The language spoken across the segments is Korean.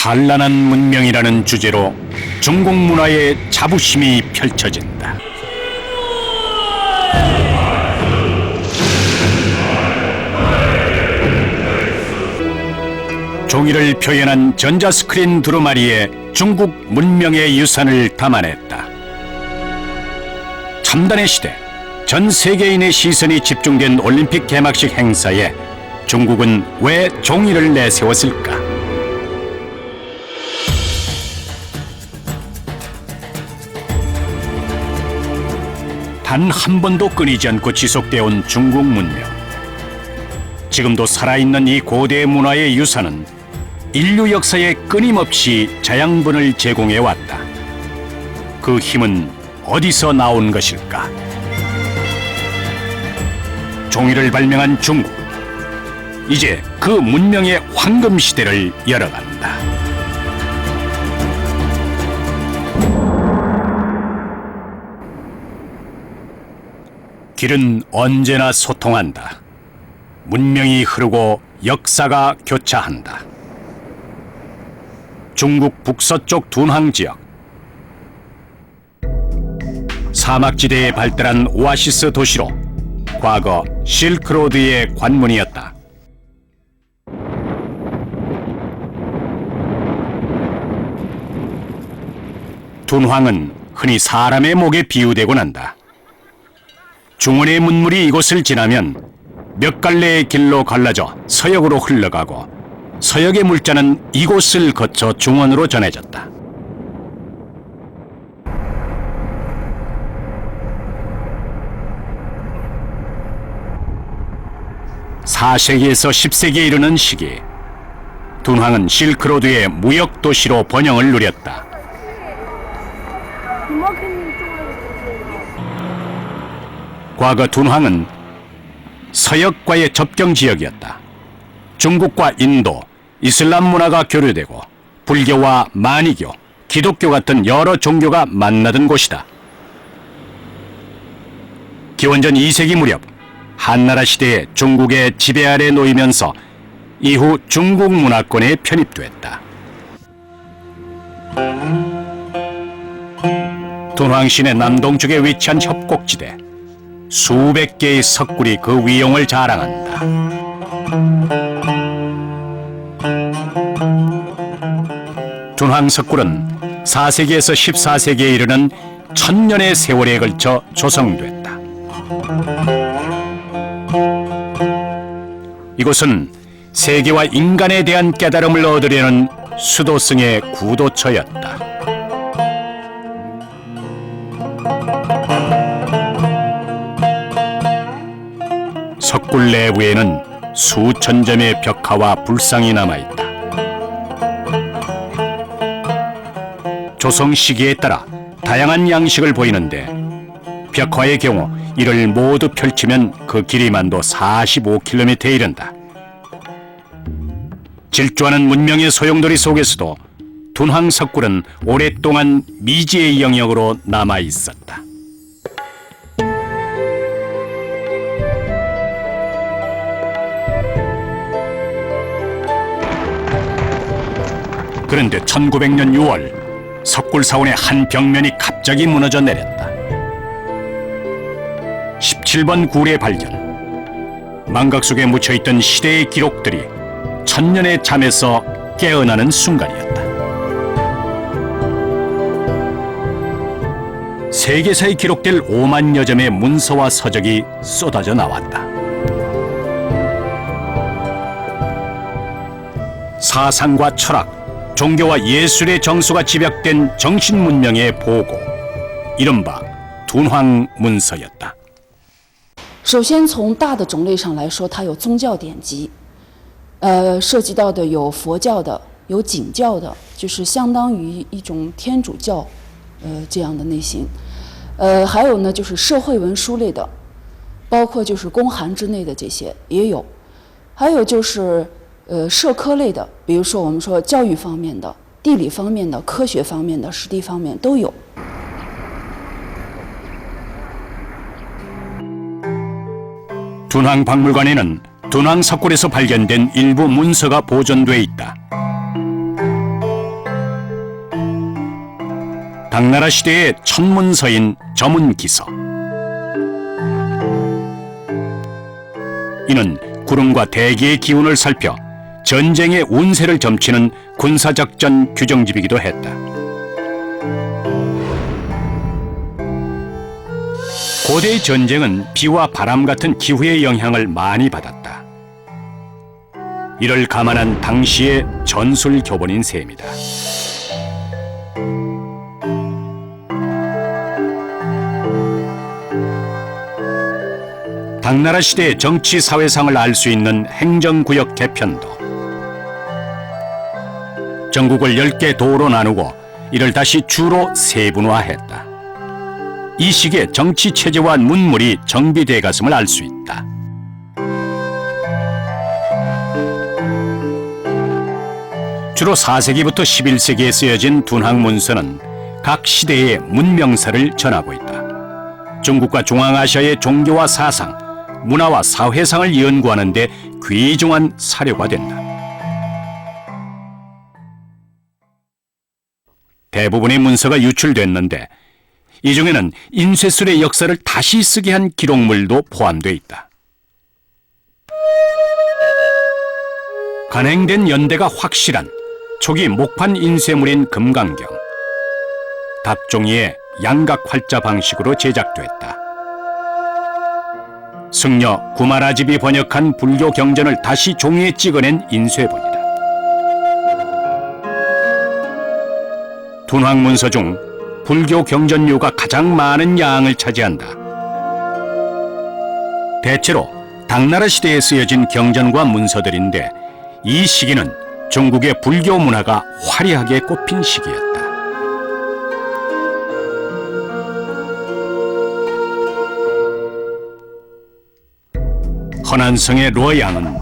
찬란한 문명이라는 주제로 중국 문화의 자부심이 펼쳐진다. 종이를 표현한 전자스크린 두루마리에 중국 문명의 유산을 담아냈다. 첨단의 시대, 전 세계인의 시선이 집중된 올림픽 개막식 행사에 중국은 왜 종이를 내세웠을까? 단 한 번도 끊이지 않고 지속되어 온 중국 문명. 지금도 살아있는 이 고대 문화의 유산은 인류 역사에 끊임없이 자양분을 제공해 왔다. 그 힘은 어디서 나온 것일까? 종이를 발명한 중국. 이제 그 문명의 황금 시대를 열어간다. 길은 언제나 소통한다. 문명이 흐르고 역사가 교차한다. 중국 북서쪽 둔항 지역. 사막지대에 발달한 오아시스 도시로 과거 실크로드의 관문이었다. 둔황은 흔히 사람의 목에 비유되곤 한다. 중원의 문물이 이곳을 지나면 몇 갈래의 길로 갈라져 서역으로 흘러가고 서역의 물자는 이곳을 거쳐 중원으로 전해졌다. (4세기에서 10세기에 이르는 시기) 둔황은 실크로드의 무역 도시로 번영을 누렸다. 과거 둔황은 서역과의 접경 지역이었다. 중국과 인도, 이슬람 문화가 교류되고 불교와 만이교, 기독교 같은 여러 종교가 만나던 곳이다. 기원전 2세기 무렵 한나라 시대에 중국의 지배 아래 놓이면서 이후 중국 문화권에 편입됐다. 둔황시내 남동쪽에 위치한 협곡지대. 수백 개의 석굴이 그 위용을 자랑한다. 둔황 석굴은 4세기에서 14세기에 이르는 1000년의 세월에 걸쳐 조성됐다. 이곳은 세계와 인간에 대한 깨달음을 얻으려는 수도승의 구도처였다. 석굴 내부에는 수천 점의 벽화와 불상이 남아있다. 조성 시기에 따라 다양한 양식을 보이는데 벽화의 경우 이를 모두 펼치면 그 길이만도 45km에 이른다. 질주하는 문명의 소용돌이 속에서도 둔황 석굴은 오랫동안 미지의 영역으로 남아있었다. 그런데 1900년 6월 석굴 사원의 한 벽면이 갑자기 무너져 내렸다. 17번 굴의 발견. 망각 속에 묻혀있던 시대의 기록들이 천년의 잠에서 깨어나는 순간이었다. 세계사에 기록될 5만여 점의 문서와 서적이 쏟아져 나왔다. 사상과 철학, 종교와 예술의 정수가 집약된 정신문명의 보고, 이른바 둔황 문서였다. 首先从大的种类上来说，它有宗教典籍，涉及到的有佛教的，有景教的，就是相当于一种天主教，这样的类型。还有呢就是社会文书类的，包括就是公函之内的这些也有，还有就是社科类的，比如说我们说教育方面的、地理方面的、科学方面的、实地方面都有。 둔황 박물관에는 둔황 석굴에서 발견된 일부 문서가 보존돼 있다. 당나라 시대의 첫 문서인 저문기서. 이는 구름과 대기의 기운을 살펴 전쟁의 운세를 점치는 군사작전 규정집이기도 했다. 고대의 전쟁은 비와 바람 같은 기후의 영향을 많이 받았다. 이를 감안한 당시의 전술 교본인 셈이다. 당나라 시대의 정치 사회상을 알 수 있는 행정구역 개편도, 전국을 10개 도로 나누고 이를 다시 주로 세분화했다. 이 시기에 정치 체제와 문물이 정비돼 갔음을 알 수 있다. 주로 4세기부터 11세기에 쓰여진 둔학 문서는 각 시대의 문명사를 전하고 있다. 중국과 중앙아시아의 종교와 사상, 문화와 사회상을 연구하는 데 귀중한 사료가 된다. 대부분의 문서가 유출됐는데 이 중에는 인쇄술의 역사를 다시 쓰게 한 기록물도 포함되어 있다. 간행된 연대가 확실한 초기 목판 인쇄물인 금강경, 닭종이의 양각 활자 방식으로 제작됐다. 승려 구마라집이 번역한 불교 경전을 다시 종이에 찍어낸 인쇄본이다. 둔학 문서 중 불교 경전류가 가장 많은 양을 차지한다. 대체로 당나라 시대에 쓰여진 경전과 문서들인데 이 시기는 중국의 불교 문화가 화려하게 꽃핀 시기였다. 허난성의 루어양은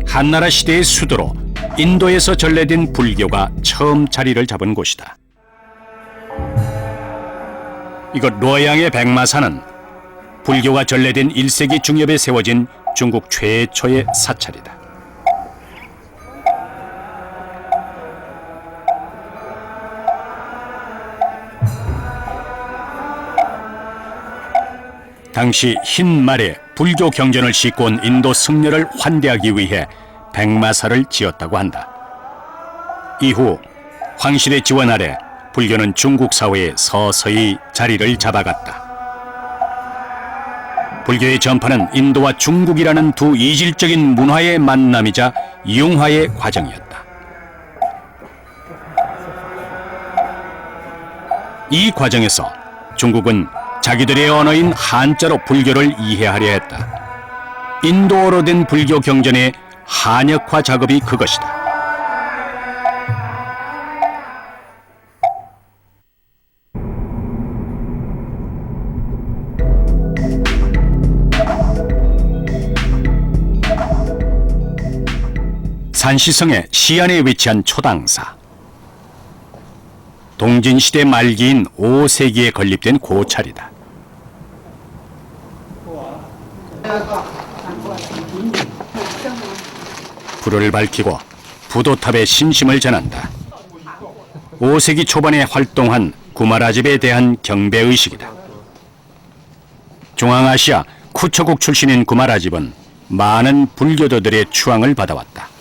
한나라 시대의 수도로 인도에서 전래된 불교가 처음 자리를 잡은 곳이다. 이곳 루어양의 백마사는 불교가 전래된 1세기 중엽에 세워진 중국 최초의 사찰이다. 당시 흰 말에 불교 경전을 싣고 온 인도 승려를 환대하기 위해 백마사를 지었다고 한다. 이후 황실의 지원 아래 불교는 중국 사회에 서서히 자리를 잡아갔다. 불교의 전파는 인도와 중국이라는 두 이질적인 문화의 만남이자 융화의 과정이었다. 이 과정에서 중국은 자기들의 언어인 한자로 불교를 이해하려 했다. 인도어로 된 불교 경전의 한역화 작업이 그것이다. 산시성의 시안에 위치한 초당사. 동진시대 말기인 5세기에 건립된 고찰이다. 불을 밝히고 부도탑에 신심을 전한다. 5세기 초반에 활동한 구마라집에 대한 경배의식이다. 중앙아시아 쿠초국 출신인 구마라집은 많은 불교도들의 추앙을 받아왔다.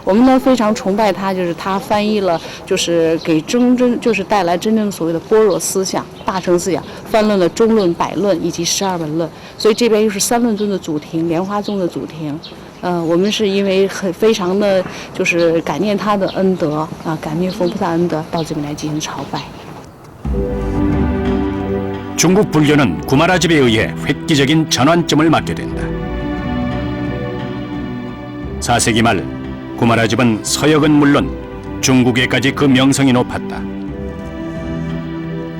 我们呢非常崇拜他，就是他翻译了，就是给就是带来真正所谓的般若思想、大乘思想，翻论了中论、百论以及12本论，所以这边又是三论宗的祖庭，莲花宗的祖庭。我们是因为非常的就是感念他的恩德啊，感念佛菩萨恩德，到这边来进行朝拜。 중국 불교는 구마라집에 의해 획기적인 전환점을 맞게 된다. 4세기 말 구마라집은 서역은 물론 중국에까지 그 명성이 높았다.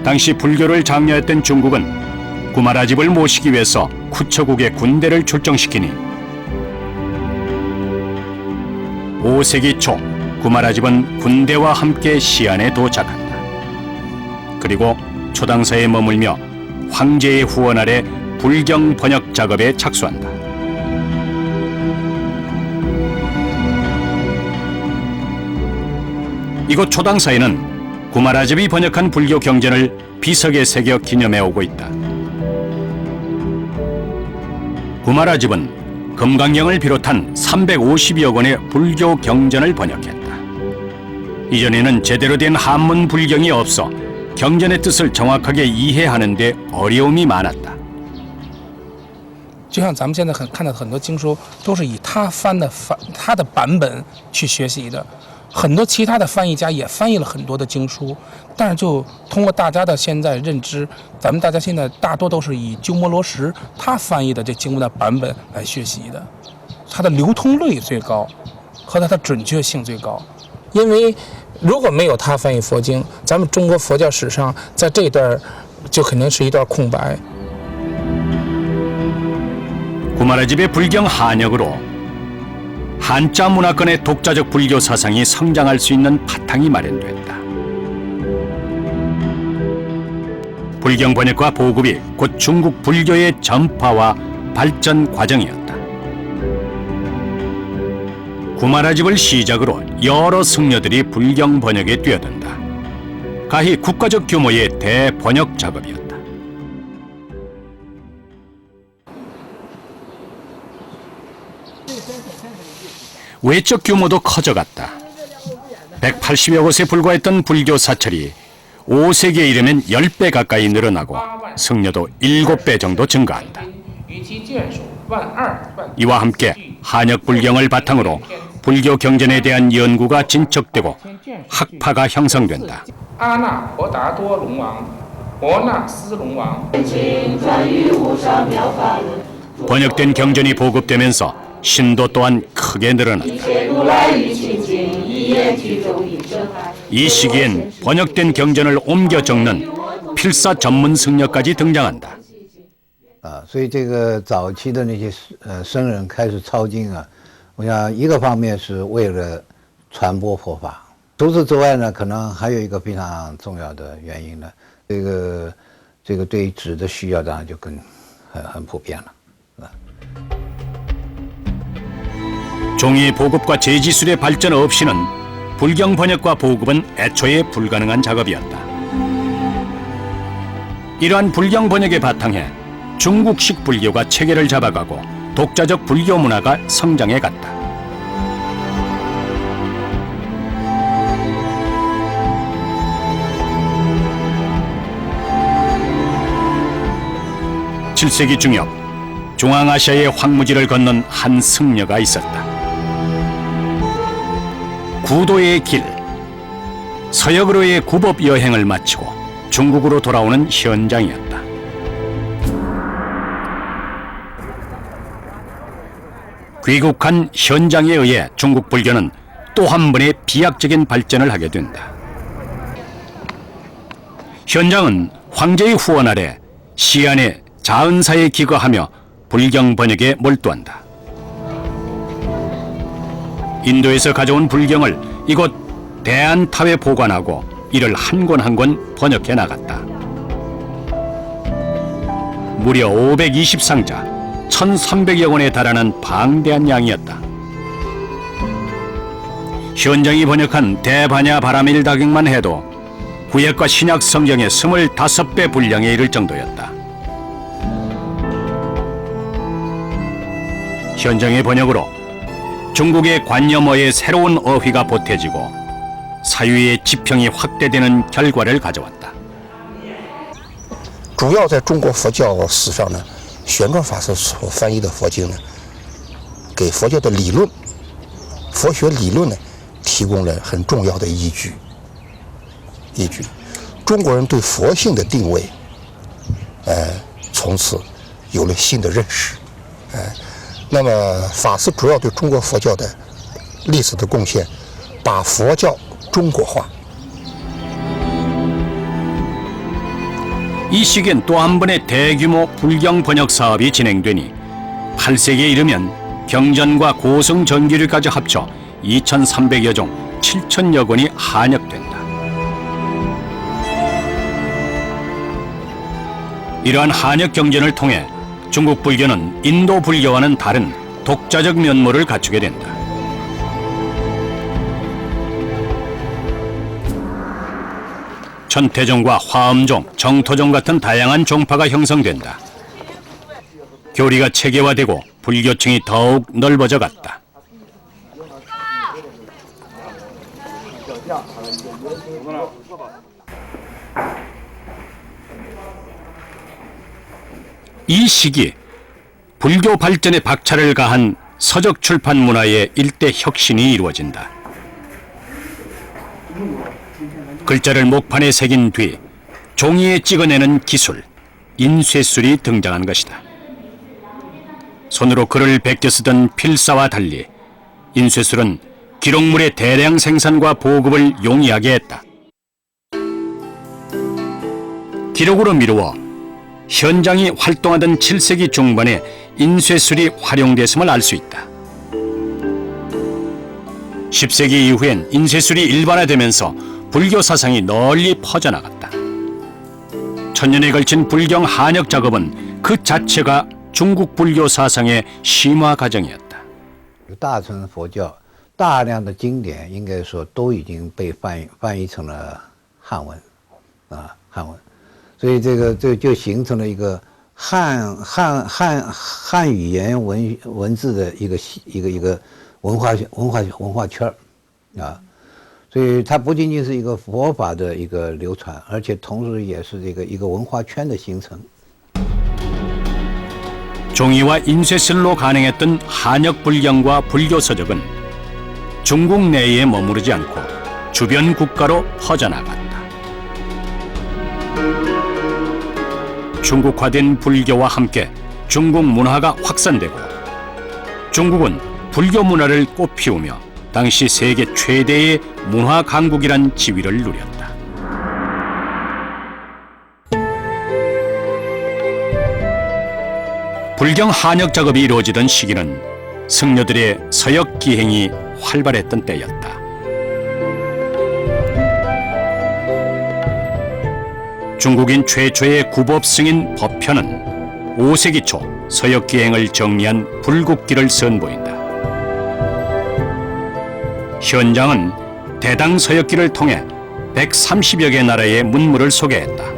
당시 불교를 장려했던 중국은 구마라집을 모시기 위해서 쿠초국의 군대를 출정시키니 5세기 초 구마라집은 군대와 함께 시안에 도착한다. 그리고 초당사에 머물며 황제의 후원 아래 불경 번역 작업에 착수한다. 이곳 초당사에는 구마라집이 번역한 불교 경전을 비석에 새겨 기념해 오고 있다. 구마라집은 금강경을 비롯한 350여 권의 불교 경전을 번역했다. 이전에는 제대로 된 한문 불경이 없어 경전의 뜻을 정확하게 이해하는 데 어려움이 많았다. 就像咱们现在看到很多经书，都是以他的版本去学习的。很多其他的翻译家也翻译了很多的经书，但是就通过大家的现在认知，咱们大家现在大多都是以鸠摩罗什他翻译的这经文的版本来学习的，它的流通率最高，和它的准确性最高。因为如果没有他翻译佛经，咱们中国佛教史上在这一段就肯定是一段空白。 구마라집의 불경 한역으로 한자 문화권의 독자적 불교 사상이 성장할 수 있는 바탕이 마련됐다. 불경 번역과 보급이 곧 중국 불교의 전파와 발전 과정이었다. 구마라집을 시작으로 여러 승려들이 불경 번역에 뛰어든다. 가히 국가적 규모의 대번역 작업이었다. 외적 규모도 커져갔다. 180여 곳에 불과했던 불교 사찰이 5세기에 이르면 10배 가까이 늘어나고 승려도 7배 정도 증가한다. 이와 함께 한역 불경을 바탕으로 불교 경전에 대한 연구가 진척되고 학파가 형성된다. 번역된 경전이 보급되면서 신도 또한 크게 늘어났다. 이 시기엔 번역된 경전을 옮겨 적는 필사 전문 승려까지 등장한다. 所以这个早期的那些僧人开始抄经啊，我想一个方面是为了传播佛法，除此之外呢，可能还有一个非常重要的原因呢，这个对于纸的需要当然就很普遍了。 종이 보급과 제지술의 발전 없이는 불경 번역과 보급은 애초에 불가능한 작업이었다. 이러한 불경 번역에 바탕에 중국식 불교가 체계를 잡아가고 독자적 불교 문화가 성장해 갔다. (7세기) 중엽 중앙아시아의 황무지를 건넌 한 승려가 있었다. 구도의 길, 서역으로의 구법 여행을 마치고 중국으로 돌아오는 현장이었다. 귀국한 현장에 의해 중국 불교는 또 한 번의 비약적인 발전을 하게 된다. 현장은 황제의 후원 아래 시안의 자은사에 기거하며 불경 번역에 몰두한다. 인도에서 가져온 불경을 이곳 대안탑에 보관하고 이를 한 권 한 권 번역해 나갔다. 무려 520상자, 1,300여 권에 달하는 방대한 양이었다. 현장이 번역한 대반야 바라밀다경만 해도 구약과 신약 성경의 25배 분량에 이를 정도였다. 현장의 번역으로 중국의 관념어의 새로운 어휘가 보태지고 사유의 지평이 확대되는 결과를 가져왔다. 主要在中国佛教史上呢，玄奘法师所翻译的佛经呢，给佛教的理论、佛学理论呢，提供了很重要的依据。中国人对佛性的定位，从此有了新的认识，那么法师主要对中国佛教的历史的贡献，把佛教中国化。 이 시기엔 또 한 번의 대규모 불경 번역 사업이 진행되니 8세기에 이르면 경전과 고성 전기류까지 합쳐 2,300여 종 7,000여 권이 한역된다. 이러한 한역 경전을 통해 중국 불교는 인도 불교와는 다른 독자적 면모를 갖추게 된다. 천태종과 화엄종, 정토종 같은 다양한 종파가 형성된다. 교리가 체계화되고 불교층이 더욱 넓어져 갔다. 이 시기 불교 발전에 박차를 가한 서적 출판 문화의 일대 혁신이 이루어진다. 글자를 목판에 새긴 뒤 종이에 찍어내는 기술, 인쇄술이 등장한 것이다. 손으로 글을 베껴 쓰던 필사와 달리 인쇄술은 기록물의 대량 생산과 보급을 용이하게 했다. 기록으로 미루어 현장이 활동하던 7세기 중반에 인쇄술이 활용됐음을 알 수 있다. 10세기 이후엔 인쇄술이 일반화되면서 불교 사상이 널리 퍼져나갔다. 천년에 걸친 불경 한역 작업은 그 자체가 중국 불교 사상의 심화 과정이었다. 大乘佛教大量的经典应该说都已经被翻译成了汉文，汉文，所以这就形成了一个汉语言文字的一个文化圈啊，所以它不仅仅是一个佛法的一个流传，而且同时也是一个文化圈的形成。 종이와 인쇄술로 가능했던 한역 불경과 불교 서적은 중국 내에 머무르지 않고 주변 국가로 퍼져나갔다. 중국화된 불교와 함께 중국 문화가 확산되고 중국은 불교 문화를 꽃피우며 당시 세계 최대의 문화 강국이란 지위를 누렸다. 불경 한역 작업이 이루어지던 시기는 승려들의 서역 기행이 활발했던 때였다. 중국인 최초의 구법 승인 법편은 5세기 초 서역 기행을 정리한 불국기를 선보인다. 현장은 대당 서역기를 통해 130여 개 나라의 문물을 소개했다.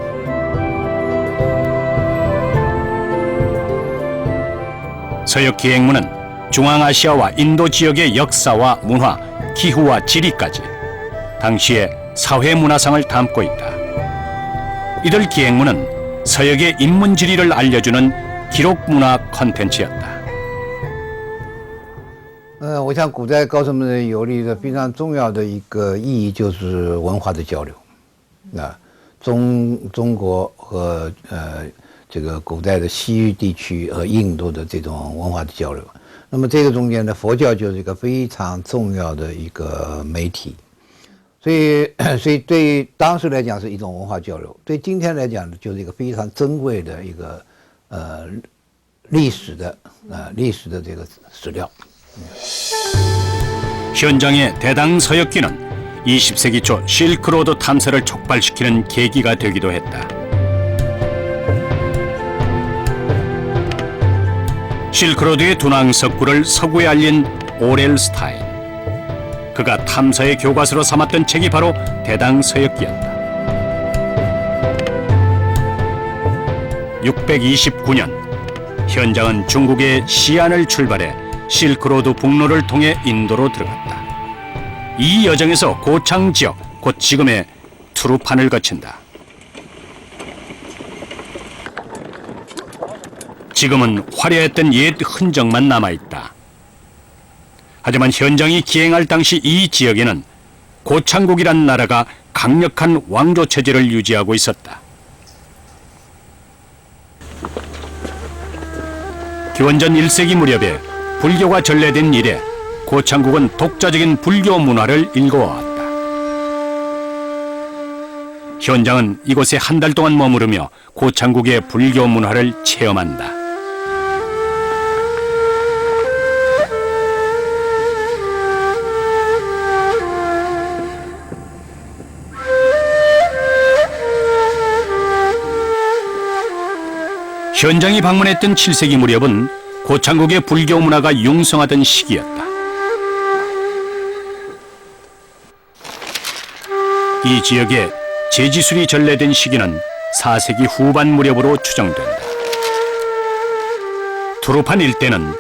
서역 기행문은 중앙아시아와 인도 지역의 역사와 문화, 기후와 지리까지 당시의 사회 문화상을 담고 있다. 이들 기행문은 서역의 인문 지리를 알려주는 기록 문화 콘텐츠였다. 我想古代高僧们有了一个非常重要的一个意义，就是文化的交流。中国和这个古代的西域地区和印度的这种文化的交流，那么这个中间呢，佛教就是一个非常重要的一个媒体，所以对当时来讲是一种文化交流，对今天来讲呢，就是一个非常珍贵的一个历史的这个史料。 현장의 대당 서역기는 20세기 초 실크로드 탐사를 촉발시키는 계기가 되기도 했다. 실크로드의 둔왕 석굴을 서구에 알린 오렐 스타인. 그가 탐사의 교과서로 삼았던 책이 바로 대당 서역기였다. 629년 현장은 중국의 시안을 출발해 실크로드 북로를 통해 인도로 들어갔다. 이 여정에서 고창 지역, 곧 지금의 투르판을 거친다. 지금은 화려했던 옛 흔적만 남아있다. 하지만 현장이 기행할 당시 이 지역에는 고창국이란 나라가 강력한 왕조 체제를 유지하고 있었다. 기원전 1세기 무렵에 불교가 전래된 이래 고창국은 독자적인 불교 문화를 일궈왔다. 현장은 이곳에 한 달 동안 머무르며 고창국의 불교 문화를 체험한다. 현장이 방문했던 7세기 무렵은 고창국의 불교 문화가 융성하던 시기였다. 이 지역에 제지술이 전래된 시기는 4세기 후반 무렵으로 추정된다. 투르판 일대는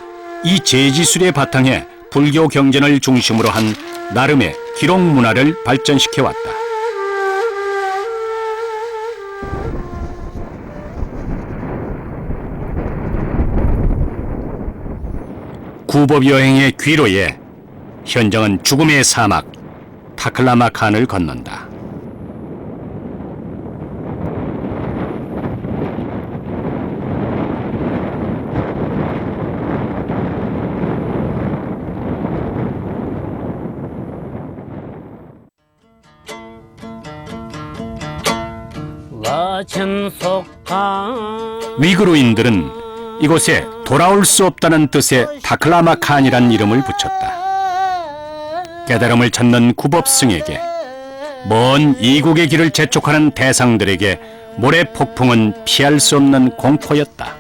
이 제지술의 바탕에 불교 경전을 중심으로 한 나름의 기록 문화를 발전시켜 왔다. 구법 여행의 귀로에 현정은 죽음의 사막 타클라마칸을 건넌다. 위그루인들은 이곳에 돌아올 수 없다는 뜻의 타클라마칸이란 이름을 붙였다. 깨달음을 찾는 구법승에게, 먼 이국의 길을 재촉하는 대상들에게 모래 폭풍은 피할 수 없는 공포였다.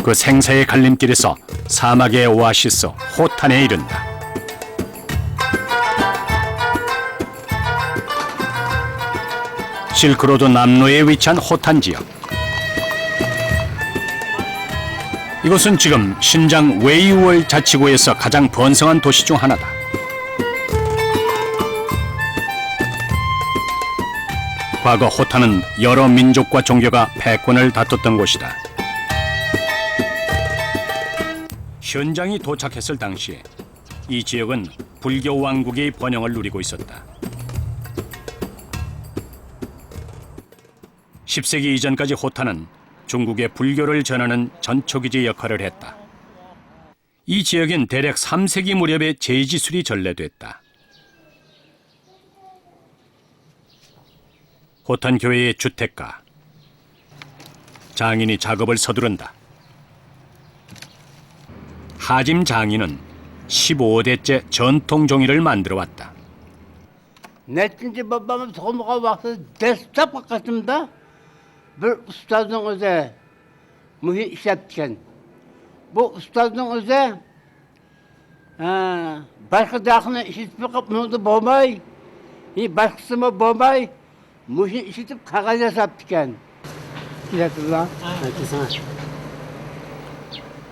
그 생사의 갈림길에서 사막의 오아시스 호탄에 이른다. 실크로드 남로에 위치한 호탄 지역. 이곳은 지금 신장 웨이우얼 자치구에서 가장 번성한 도시 중 하나다. 과거 호탄은 여러 민족과 종교가 패권을 다퉜던 곳이다. 현장이 도착했을 당시에 이 지역은 불교 왕국의 번영을 누리고 있었다. 10세기 이전까지 호탄은 중국의 불교를 전하는 전초기지 역할을 했다. 이 지역엔 대략 3세기 무렵에 제지술이 전래됐다. 호탄 교회의 주택가. 장인이 작업을 서두른다. 하짐 장인은 15대째 전통 종이를 만들어 왔다. Nettince babamın tohumuğa vakti destek vakasında bir ustadın özü mühim işletken. Bu ustadın özü başka dağına işitip kapımızda boğmay, başkası mı boğmay, mühim işitip kağıt yaptıkken. 기다릴라.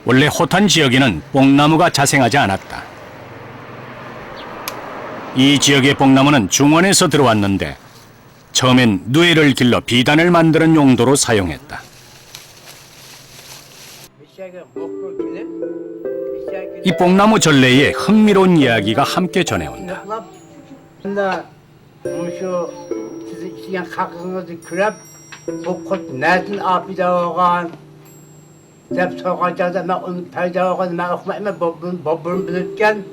원래 호탄 지역에는 뽕나무가 자생하지 않았다. 이 지역의 뽕나무는 중원에서 들어왔는데 처음엔 누에를 길러 비단을 만드는 용도로 사용했다. 이 뽕나무 전래에 흥미로운 이야기가 함께 전해온다. Sizin hakkınızı kürep, bu kurt nereden apida olan, dep soracağız, ben onu payda olan, ben okumayayım, babamı bilirken,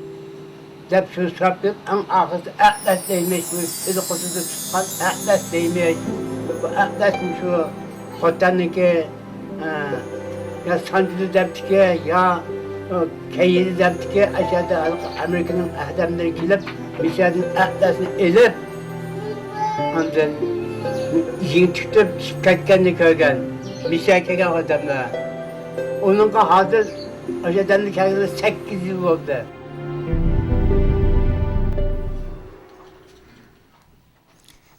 dep şu sorabilir, en ağızı atlas değmiş, bir kutuda çıkan atlas değmiş, bu atlas şu kutanın ki, ya sancılı depti ki, ya keyili depti ki, aşağıda Amerika'nın adamları gelip, Mişad'ın atlasını elip, ondan izini tutup ketkenini körgen, Mişad kegen adamlar. Onunla hazır, aşağıdan kendine 8 yıl oldu.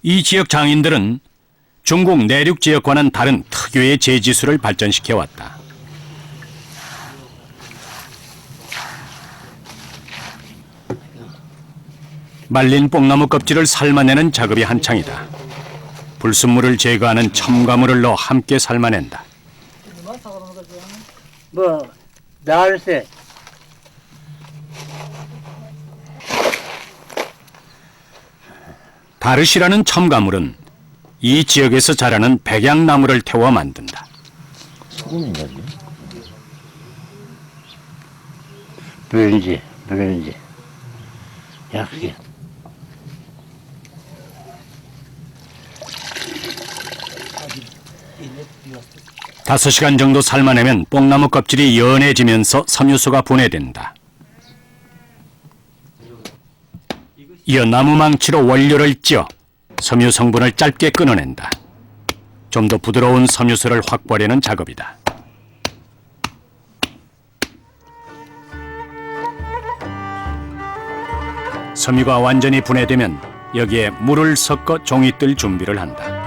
이 지역 장인들은 중국 내륙 지역과는 다른 특유의 제지술을 발전시켜 왔다. 말린 뽕나무 껍질을 삶아내는 작업이 한창이다. 불순물을 제거하는 첨가물을 넣어 함께 삶아낸다. Bu, darısı. 다르시라는 첨가물은 이 지역에서 자라는 백양나무를 태워 만든다. Birinci. Yakşı. 다섯 시간 정도 삶아내면 뽕나무 껍질이 연해지면서 섬유소가 분해된다. 이어 나무 망치로 원료를 찧어 섬유 성분을 짧게 끊어낸다. 좀 더 부드러운 섬유소를 확보하려는 작업이다. 섬유가 완전히 분해되면 여기에 물을 섞어 종이 뜰 준비를 한다.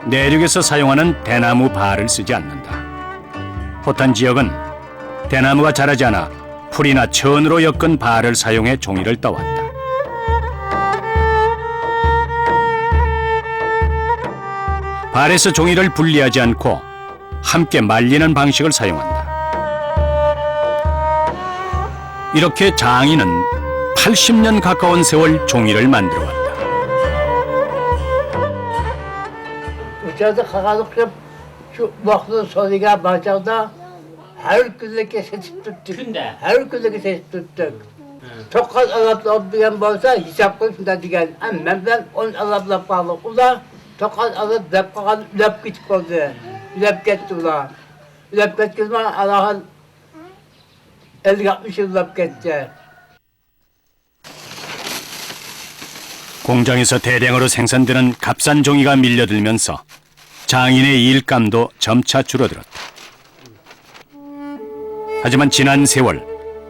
내륙에서 사용하는 대나무 발을 쓰지 않는다. 호탄 지역은 대나무가 자라지 않아 풀이나 천으로 엮은 발을 사용해 종이를 떠왔다. 발에서 종이를 분리하지 않고 함께 말리는 방식을 사용한다. 이렇게 장인은 80년 가까운 세월 종이를 만들어 왔다. Uçakta kakalık şu vaktin sonuna başlarda her günde kesip tuttuk. Her günde kesip tuttuk. Çok az alıp bilen olsa hesap koyup da diyen. Ama ben on alıp bağlı. Ula çok az alıp kakan ülep gitip oldu. Ülep gitti ula. Ülep gitti zaman Allah'ın 50-60 yıl ülep gitti. 공장에서 대량으로 생산되는 값싼 종이가 밀려들면서 장인의 일감도 점차 줄어들었다. 하지만 지난 세월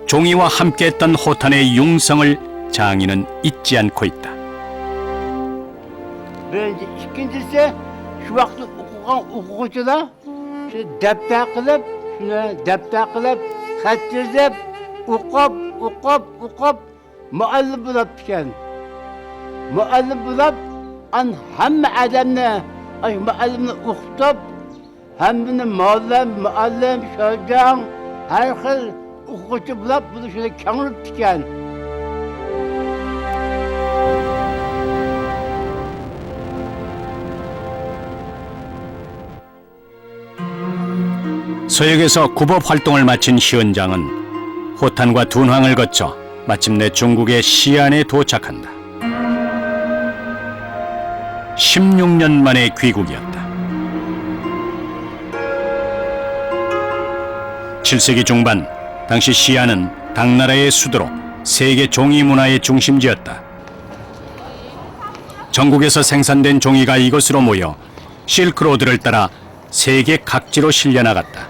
종이와 함께했던 호탄의 융성을 장인은 잊지 않고 있다. Birinci, ikincisi şu vakti okucular şu defter kılıp, şunu defter kılıp, kat çizip, okup, muallim bulup pişen. Muallim bulup, an hem adamını, ay muallimini okutup, hem bunu muallim, şöyle, her şey okucu bulup, bunu şöyle kanlıp pişen. 서역에서 구법 활동을 마친 시은장은 호탄과 둔황을 거쳐 마침내 중국의 시안에 도착한다. 16년 만의 귀국이었다. 7세기 중반 당시 시안은 당나라의 수도로 세계 종이 문화의 중심지였다. 전국에서 생산된 종이가 이곳으로 모여 실크로드를 따라 세계 각지로 실려나갔다.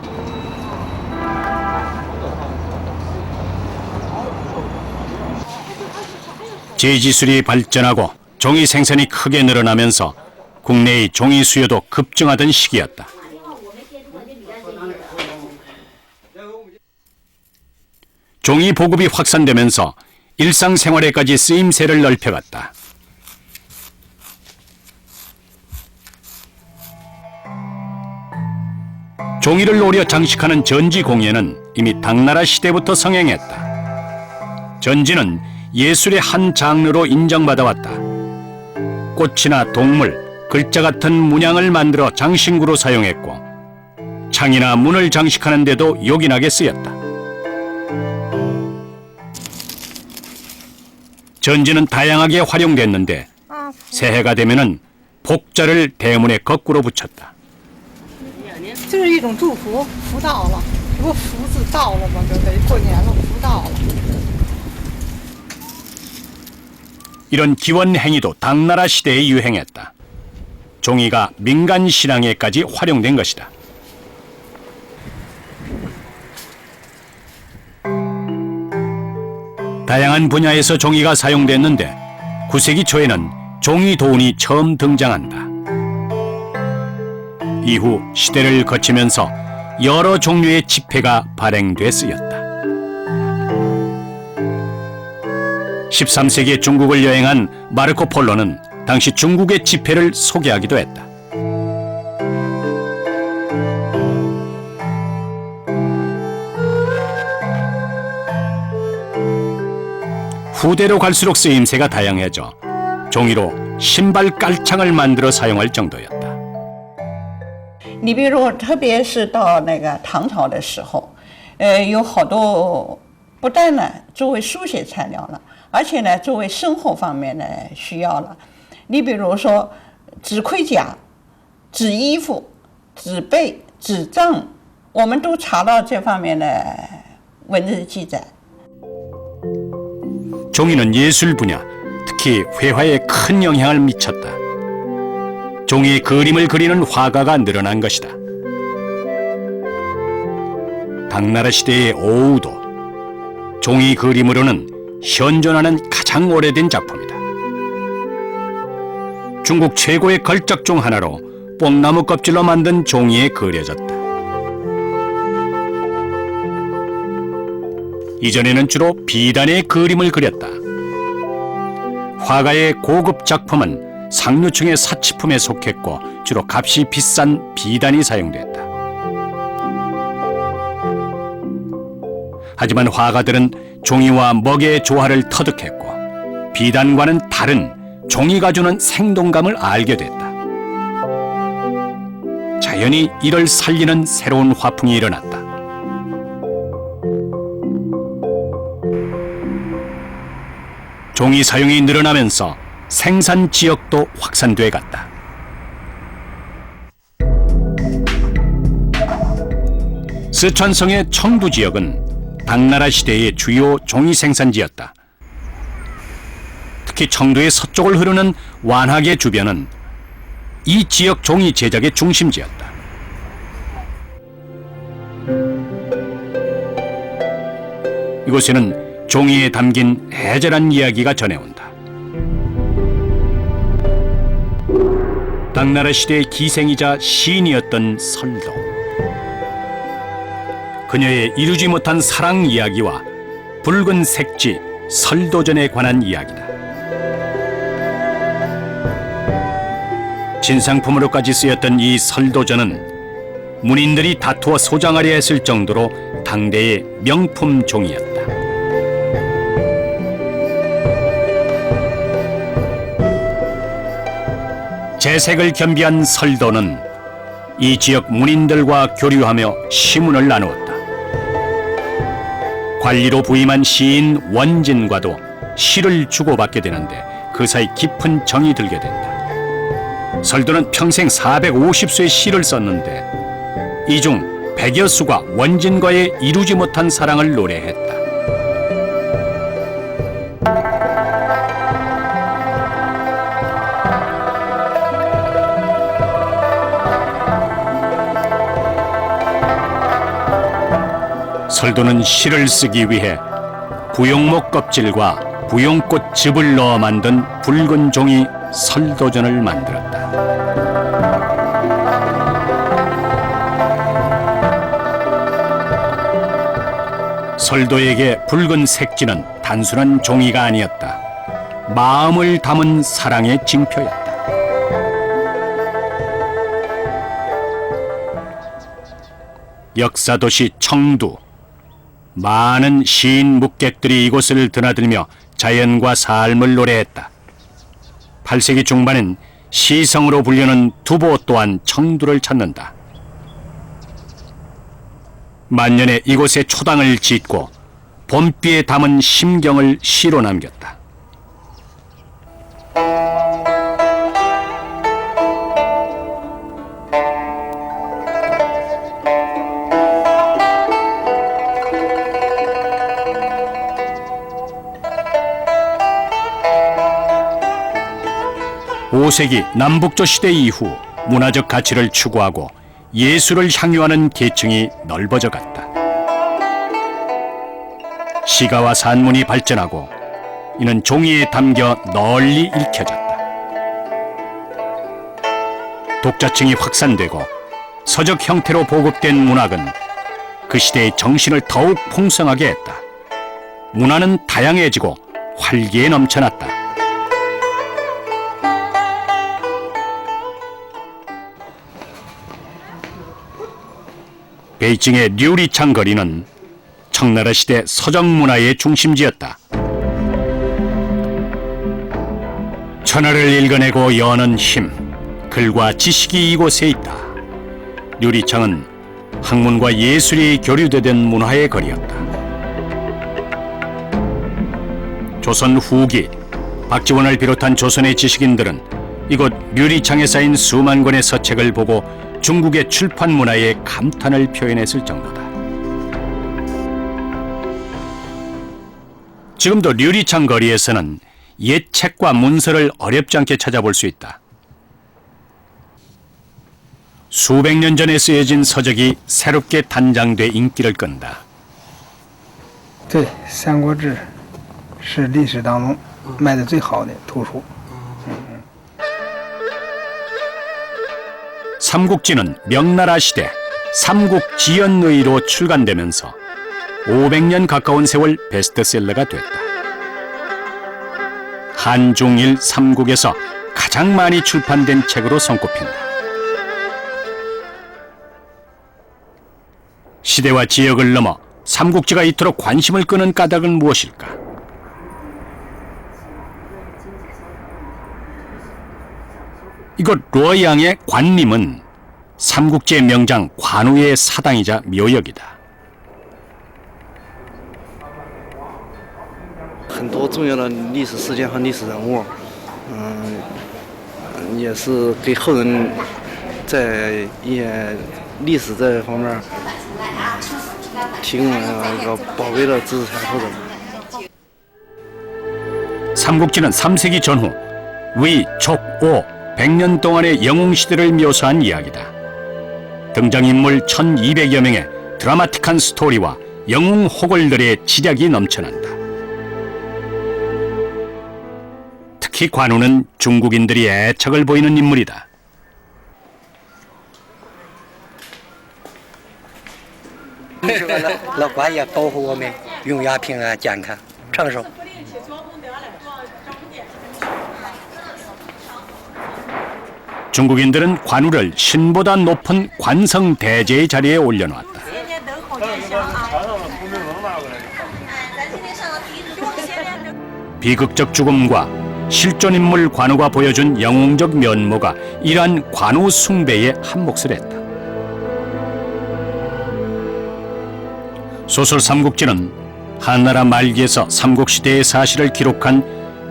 제지술이 발전하고 종이 생산이 크게 늘어나면서 국내의 종이 수요도 급증하던 시기였다. 종이 보급이 확산되면서 일상생활에까지 쓰임새를 넓혀갔다. 종이를 노려 장식하는 전지 공예는 이미 당나라 시대부터 성행했다. 전지는 예술의 한 장르로 인정받아왔다. 꽃이나 동물, 글자 같은 문양을 만들어 장신구로 사용했고 창이나 문을 장식하는 데도 요긴하게 쓰였다. 전지는 다양하게 활용됐는데 새해가 되면은 복자를 대문에 거꾸로 붙였다. 这是一种祝福，福到了，这不福字到了吗？就等于过年了，福到了。 이런 기원 행위도 당나라 시대에 유행했다. 종이가 민간 신앙에까지 활용된 것이다. 다양한 분야에서 종이가 사용됐는데 9세기 초에는 종이 도운이 처음 등장한다. 이후 시대를 거치면서 여러 종류의 지폐가 발행돼 쓰였다. 13세기에 중국을 여행한 마르코 폴로는 당시 중국의 지폐를 소개하기도 했다. 후대로 갈수록 쓰임새가 다양해져 종이로 신발 깔창을 만들어 사용할 정도였다. 你比如，特别是到那个唐朝的时候，有好多不但呢作为书写材料了，而且呢作为生活方面的需要了。你比如说纸盔甲、纸衣服、纸被、纸帐，我们都查到这方面的文字记载。 종이는 예술 분야, 특히 회화에 큰 영향을 미쳤다. 종이에 그림을 그리는 화가가 늘어난 것이다. 당나라 시대의 오우도 종이 그림으로는 현존하는 가장 오래된 작품이다. 중국 최고의 걸작 중 하나로 뽕나무 껍질로 만든 종이에 그려졌다. 이전에는 주로 비단의 그림을 그렸다. 화가의 고급 작품은 상류층의 사치품에 속했고 주로 값이 비싼 비단이 사용됐다. 하지만 화가들은 종이와 먹의 조화를 터득했고 비단과는 다른 종이가 주는 생동감을 알게 됐다. 자연히 이를 살리는 새로운 화풍이 일어났다. 종이 사용이 늘어나면서 생산 지역도 확산돼 갔다. 스촨성의 청두 지역은 당나라 시대의 주요 종이 생산지였다. 특히 청두의 서쪽을 흐르는 완하계 주변은 이 지역 종이 제작의 중심지였다. 이곳에는 종이에 담긴 애절한 이야기가 전해온다. 당나라 시대의 기생이자 시인이었던 설도. 그녀의 이루지 못한 사랑 이야기와 붉은 색지 설도전에 관한 이야기다. 진상품으로까지 쓰였던 이 설도전은 문인들이 다투어 소장하려 했을 정도로 당대의 명품 종이였다. 재색을 겸비한 설도는 이 지역 문인들과 교류하며 시문을 나누었다. 관리로 부임한 시인 원진과도 시를 주고받게 되는데 그 사이 깊은 정이 들게 된다. 설도는 평생 450수의 시를 썼는데 이 중 100여 수가 원진과의 이루지 못한 사랑을 노래했다. 설도는 시를 쓰기 위해 부용목 껍질과 부용꽃 즙을 넣어 만든 붉은 종이 설도전을 만들었다. 설도에게 붉은 색지는 단순한 종이가 아니었다. 마음을 담은 사랑의 징표였다. 역사도시 청두. 많은 시인 묵객들이 이곳을 드나들며 자연과 삶을 노래했다. 8세기 중반엔 시성으로 불리는 두보 또한 청두를 찾는다. 만년에 이곳에 초당을 짓고 봄비에 담은 심경을 시로 남겼다. (5세기) 남북조 시대 이후 문화적 가치를 추구하고 예술을 향유하는 계층이 넓어져 갔다. 시가와 산문이 발전하고 이는 종이에 담겨 널리 읽혀졌다. 독자층이 확산되고 서적 형태로 보급된 문학은 그 시대의 정신을 더욱 풍성하게 했다. 문화는 다양해지고 활기에 넘쳐났다. 베이징의 류리창 거리는 청나라 시대 서적 문화의 중심지였다. 천하를 읽어내고 여는 힘, 글과 지식이 이곳에 있다. 류리창은 학문과 예술이 교류되던 문화의 거리였다. 조선 후기, 박지원을 비롯한 조선의 지식인들은 이곳 류리창에 쌓인 수만 권의 서책을 보고 중국의 출판 문화에 감탄을 표현했을 정도다. 지금도 류리창 거리에서는 옛 책과 문서를 어렵지 않게 찾아볼 수 있다. 수백 년 전에 쓰여진 서적이 새롭게 단장돼 인기를 끈다. 对，《三国志》是历史当中卖的最好的图书。 삼국지는 명나라 시대 삼국지연의로 출간되면서 500년 가까운 세월 베스트셀러가 됐다. 한중일 삼국에서 가장 많이 출판된 책으로 손꼽힌다. 시대와 지역을 넘어 삼국지가 이토록 관심을 끄는 까닭은 무엇일까? 이곳 루어양의 관림은 삼국지의 명장 관우의 사당이자 묘역이다. 很多重要的历史事件和历史人物，也是给后人在一些历史这方面提供了一个宝贵的知识财富的。 삼국지는 3세기 전후 위, 촉, 오 100년 동안의 영웅시대를 묘사한 이야기다. 등장인물 1200여 명의 드라마틱한 스토리와 영웅 호걸들의 지략이 넘쳐난다. 특히 관우는 중국인들이 애착을 보이는 인물이다. 老管也保护我们永远平安健康长寿。 중국인들은 관우를 신보다 높은 관성대제의 자리에 올려놓았다. 비극적 죽음과 실존인물 관우가 보여준 영웅적 면모가 이러한 관우 숭배에 한몫을 했다. 소설 삼국지는 한나라 말기에서 삼국시대의 사실을 기록한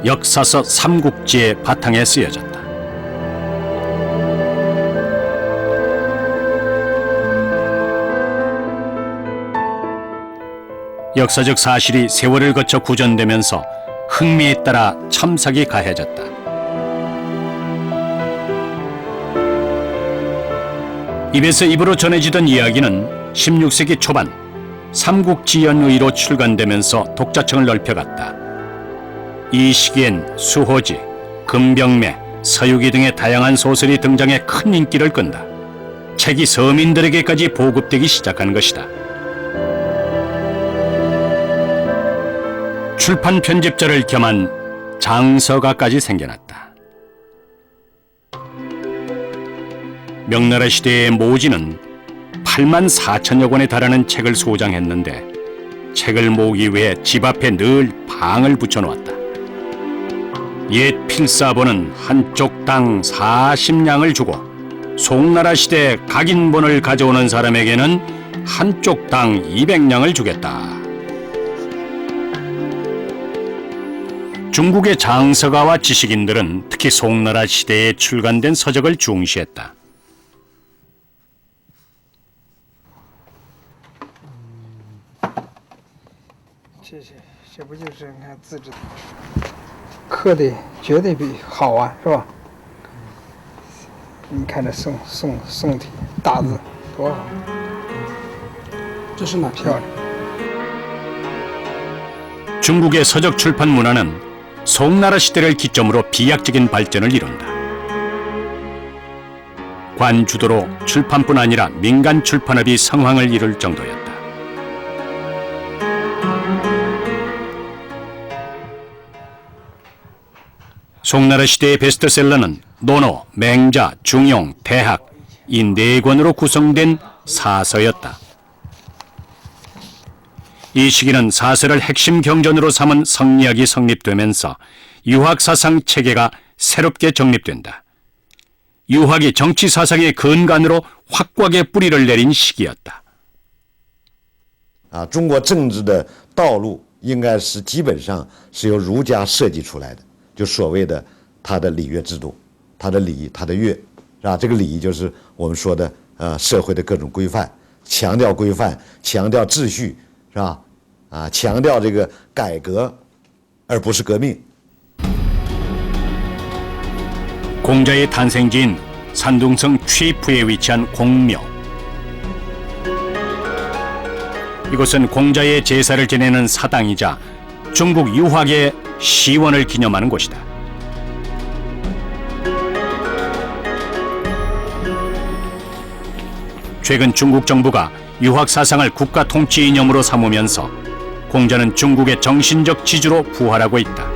역사서 삼국지의 바탕에 쓰여졌다. 역사적 사실이 세월을 거쳐 구전되면서 흥미에 따라 첨삭이 가해졌다. 입에서 입으로 전해지던 이야기는 16세기 초반 삼국지연의로 출간되면서 독자층을 넓혀갔다. 이 시기엔 수호지, 금병매, 서유기 등의 다양한 소설이 등장해 큰 인기를 끈다. 책이 서민들에게까지 보급되기 시작한 것이다. 출판 편집자를 겸한 장서가까지 생겨났다. 명나라 시대의 모지는 8만 4천여 권에 달하는 책을 소장했는데 책을 모으기 위해 집 앞에 늘 방을 붙여놓았다. 옛 필사본은 한쪽 당 40냥을 주고 송나라 시대 각인본을 가져오는 사람에게는 한쪽 당 200냥을 주겠다. 중국의 장서가와 지식인들은 특히 송나라 시대에 출간된 서적을 중시했다. 这不就是你看字质刻的绝对比好啊，是吧？你看这宋体大字多好，这是哪漂亮。 중국의 서적 출판 문화는 송나라 시대를 기점으로 비약적인 발전을 이룬다. 관주도로 출판뿐 아니라 민간 출판업이 성황을 이룰 정도였다. 송나라 시대의 베스트셀러는 논어, 맹자, 중용, 대학 이 4권으로 구성된 사서였다. 이 시기는 사설을 핵심 경전으로 삼은 성리학이 성립되면서 유학사상 체계가 새롭게 정립된다. 유학이 정치사상의 근간으로 확고하게 뿌리를 내린 시기였다. 中国政治的道路应该是基本上是由儒家设计出来的，就所谓的它的礼乐制度，它的礼，它的乐，是吧？这个礼就是我们说的社会的各种规范，强调规范，强调秩序，是吧？强调这个改革，而不是革命。 공자의 탄생지인 산둥성 취푸에 위치한 공묘. 이곳은 공자의 제사를 지내는 사당이자 중국 유학의 시원을 기념하는 곳이다. 최근 중국 정부가 유학 사상을 국가 통치 이념으로 삼으면서 공자는 중국의 정신적 지주로 부활하고 있다.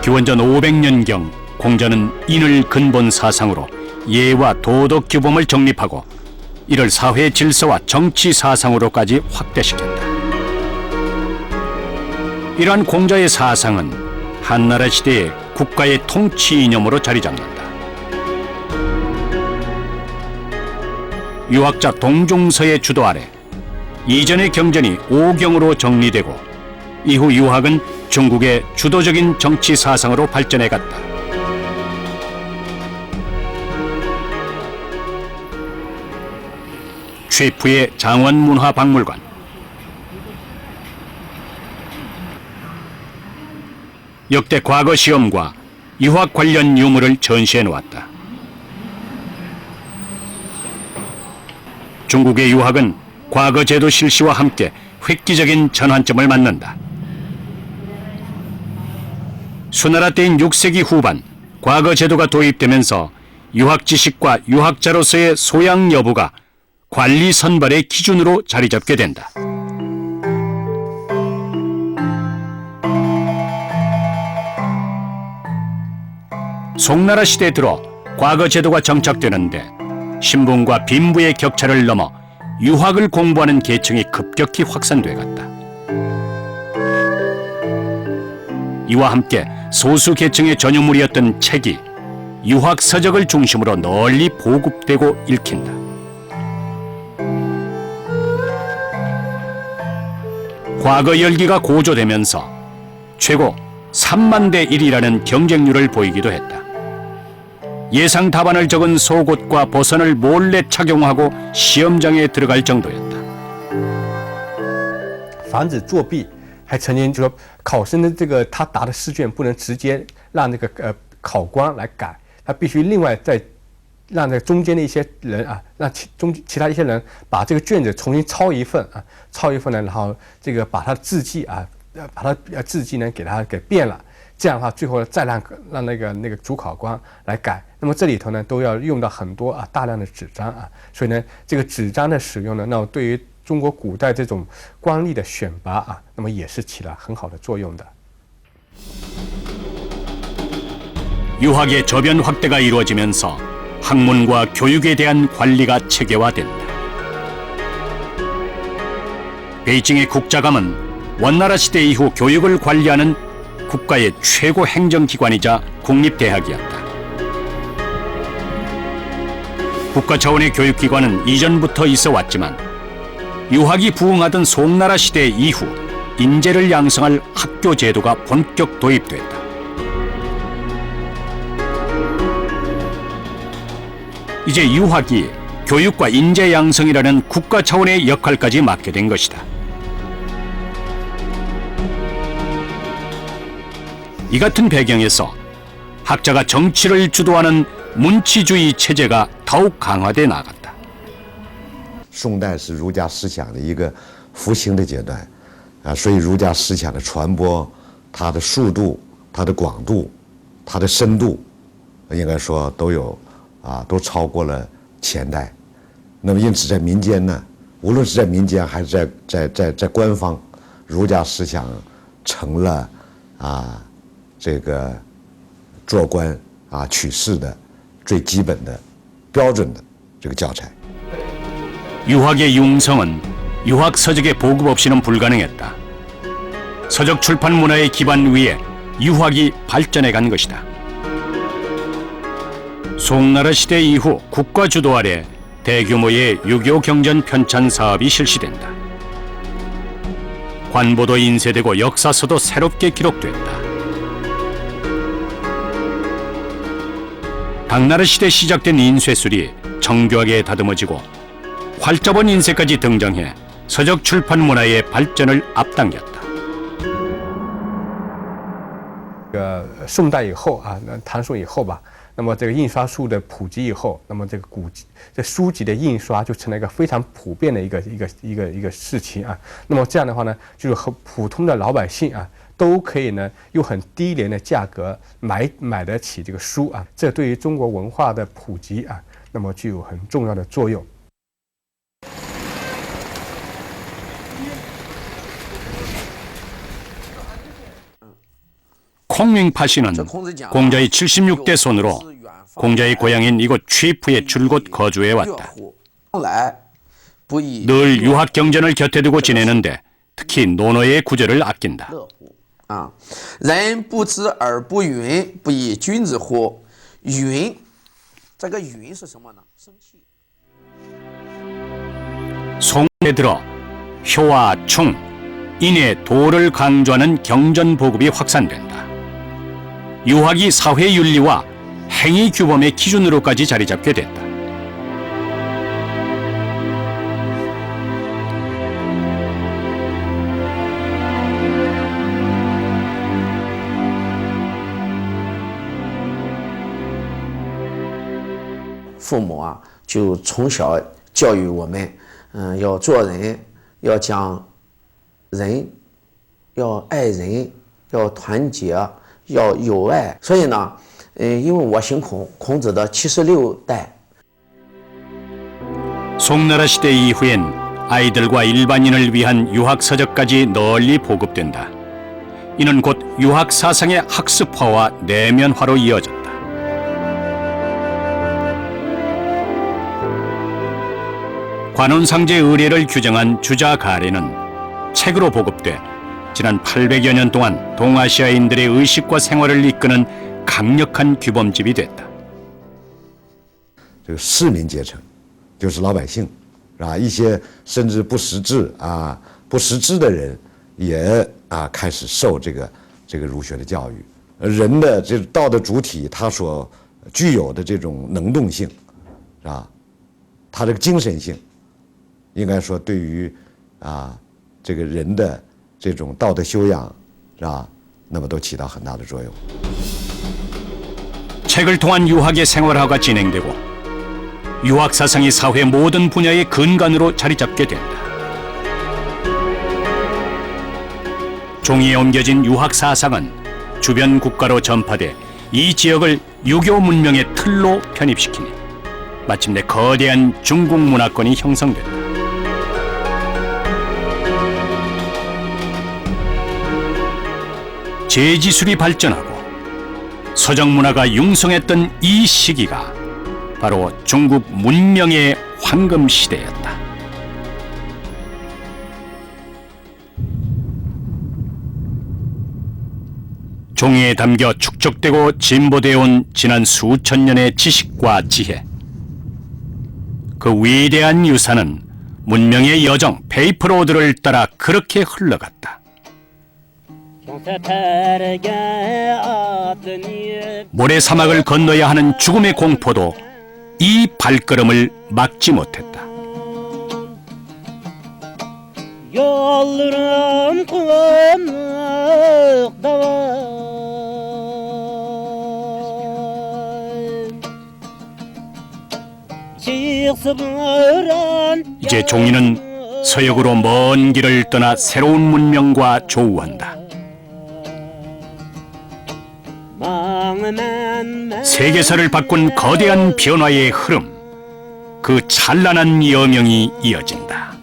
기원전 500년경 공자는 인을 근본 사상으로 예와 도덕 규범을 정립하고 이를 사회 질서와 정치 사상으로까지 확대시켰다. 이러한 공자의 사상은 한나라 시대의 국가의 통치 이념으로 자리 잡는다. 유학자 동중서의 주도 아래 이전의 경전이 오경으로 정리되고 이후 유학은 중국의 주도적인 정치 사상으로 발전해 갔다. 최푸의 장원문화박물관, 역대 과거 시험과 유학 관련 유물을 전시해 놓았다. 중국의 유학은 과거 제도 실시와 함께 획기적인 전환점을 맞는다. 수나라 때인 6세기 후반 과거 제도가 도입되면서 유학 지식과 유학자로서의 소양 여부가 관리 선발의 기준으로 자리 잡게 된다. 송나라 시대에 들어 과거 제도가 정착되는데 신분과 빈부의 격차를 넘어 유학을 공부하는 계층이 급격히 확산돼 갔다. 이와 함께 소수 계층의 전유물이었던 책이 유학 서적을 중심으로 널리 보급되고 읽힌다. 과거 열기가 고조되면서 최고 3만 대 1이라는 경쟁률을 보이기도 했다. 예상 답안을 적은 속옷과 버선을 몰래 착용하고 시험장에 들어갈 정도였다. 防止作弊，还曾经就说考生的这个他答的试卷不能直接让那个考官来改，他必须另外再让那中间的一些人啊，让其他一些人把这个卷子重新抄一份啊，抄一份呢，然后这个把他的字迹啊，把他字迹呢给他给变了。 这样的话，最后再让那个主考官来改。那么这里头呢，都要用到很多啊大量的纸张啊，所以呢，这个纸张的使用呢，那么对于中国古代这种官吏的选拔啊，那么也是起了很好的作用的。 유학의 저변 확대가 이루어지면서 학문과 교육에 대한 관리가 체계화된다. 베이징의 국자감은 원나라 시대 이후 교육을 관리하는 국가의 최고 행정기관이자 국립대학이었다. 국가 차원의 교육기관은 이전부터 있어 왔지만 유학이 부흥하던 송나라 시대 이후 인재를 양성할 학교 제도가 본격 도입됐다. 이제 유학이 교육과 인재 양성이라는 국가 차원의 역할까지 맡게 된 것이다. 이 같은 배경에서 학자가 정치를 주도하는 문치주의 체제가 더욱 강화돼 나갔다. 宋代是儒家思想的一个复兴的阶段，所以儒家思想的传播，它的速度、它的广度、它的深度，应该说都超过了前代。那么因此在民间呢，无论是在民间还是在官方，儒家思想成了这个做官取士的最基本的标准的这个教材。 유학의 융성은 유학 서적의 보급 없이는 불가능했다. 서적 출판 문화의 기반 위에 유학이 발전해 간 것이다. 송나라 시대 이후 국가 주도 아래 대규모의 유교 경전 편찬 사업이 실시된다. 관보도 인쇄되고 역사서도 새롭게 기록됐다. 당나라 시대 시작된 인쇄술이 정교하게 다듬어지고 활자본 인쇄까지 등장해 서적 출판 문화의 발전을 앞당겼다. 宋代以后啊，唐宋以后吧，那么这个印刷术的普及以后，那么这书籍的印刷就成了一个非常普遍的一个事情啊。那么这样的话呢，就是和普通的老百姓啊，都可以呢用很低廉的价格买得起这个书啊。这对于中国文化的普及啊，那么具有很重要的作用。 콩밍파 씨는 공자의 76대 손으로 공자의 고향인 이곳 취프에 줄곧 거주해 왔다. 늘 유학 경전을 곁에 두고 지내는데 특히 논어의 구절을 아낀다. 人不知而不愠，不亦君子乎？愠，这个愠是什么呢？生气。 송에 들어 효와 충, 인의 도를 강조하는 경전 보급이 확산된다. 유학이 사회 윤리와 행위 규범의 기준으로까지 자리 잡게 됐다.父母啊，就从小教育我们，要做人，要讲人，要爱人，要团结，要友爱。所以呢，因为我姓孔，孔子的76代。 송나라 시대 이후엔 아이들과 일반인을 위한 유학 서적까지 널리 보급된다. 이는 곧 유학 사상의 학습화와 내면화로 이어졌다. 관운상제 의례를 규정한 주자 가례는 책으로 보급돼 지난 800여 년 동안 동아시아인들의 의식과 생활을 이끄는 강력한 규범집이 됐다. 这个市民阶层就是老百姓，是吧？一些甚至不识字不识字的人也开始受这个儒学的教育。人的这道德主体，他所具有的这种能动性，是吧？他这个精神性，应该说对于这个人的这种道德修养，是吧？那么都起到很大的作用。 책을 통한 유학의 생활화가 진행되고 유학 사상이 사회 모든 분야의 근간으로 자리 잡게 된다. 종이에 옮겨진 유학 사상은 주변 국가로 전파돼 이 지역을 유교 문명의 틀로 편입시키니 마침내 거대한 중국 문화권이 형성된다. 제지술이 발전하고 서적 문화가 융성했던 이 시기가 바로 중국 문명의 황금 시대였다. 종이에 담겨 축적되고 진보되어 온 지난 수천 년의 지식과 지혜. 그 위대한 유산은 문명의 여정 페이퍼로드를 따라 그렇게 흘러갔다. 모래사막을 건너야 하는 죽음의 공포도 이 발걸음을 막지 못했다. 이제 종이는 서역으로 먼 길을 떠나 새로운 문명과 조우한다. 세계사를 바꾼 거대한 변화의 흐름, 그 찬란한 여명이 이어진다.